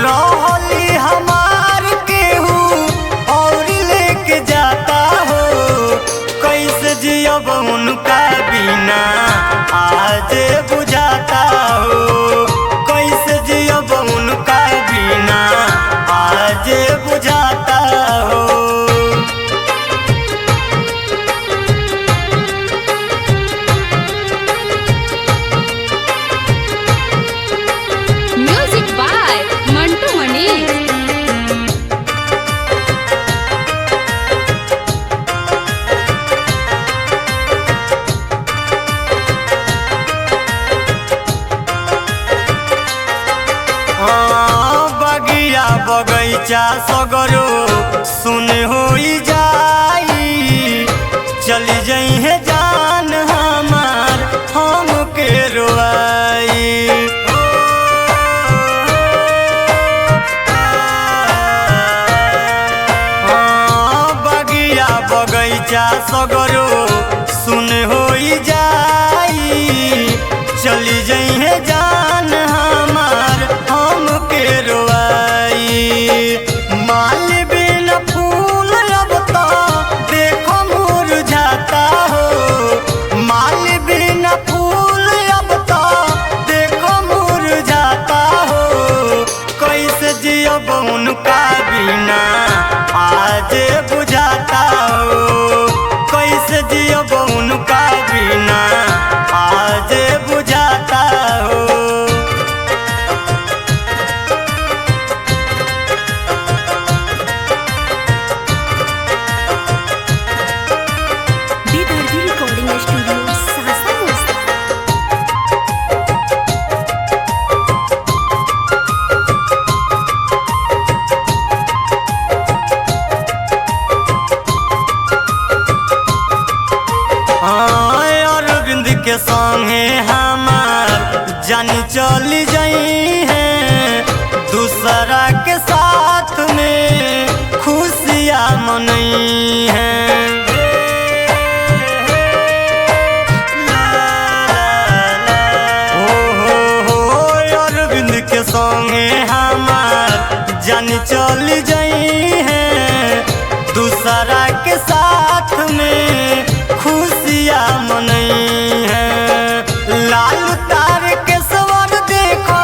रहली हमार केहू और लेके जाता हो, कैसे जियब उनका बिना आज बुझाता हो, कैसे जियब उनका बिना आज बुझाता हो। Music by Mantu Manish. बगिया बगैचा सगरो सुन होई जाई, चली जाई है जान हमार हम के रोआई। बगिया बगैचा सगरो सुन होई जाई, चली जाई है जान हमार हम के रोआई। माल बिन फूल अब तो देखो मुरझाता हो, माल बिन फूल अब तो देखो मुरझाता हो, कैसे जियब उनका बिना आज बुझाता हो, कैसे जियब उनका बिना आज बुझाता हो। बेदर्दी रिकॉर्डिंग स्टूडियो सासाराम। अरविंद के संगे हमार जान चली जाई है, दूसरा के साथ में खुशियाँ मनई है। हो अरविंद के संगे हमार जान चली जाई है, दूसरा के साथ में खुशियाँ मनई है। लाल तार के सवर देखो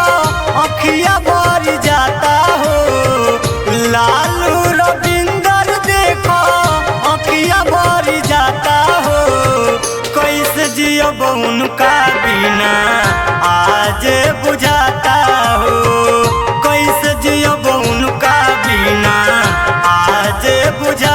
अखिया भर जाता हो, लालू रविंदर देखो अखिया भर जाता हो, कैसे जियब उनका बिना आज बुझाता हो, कैसे जियब उनका बिना आज बुझा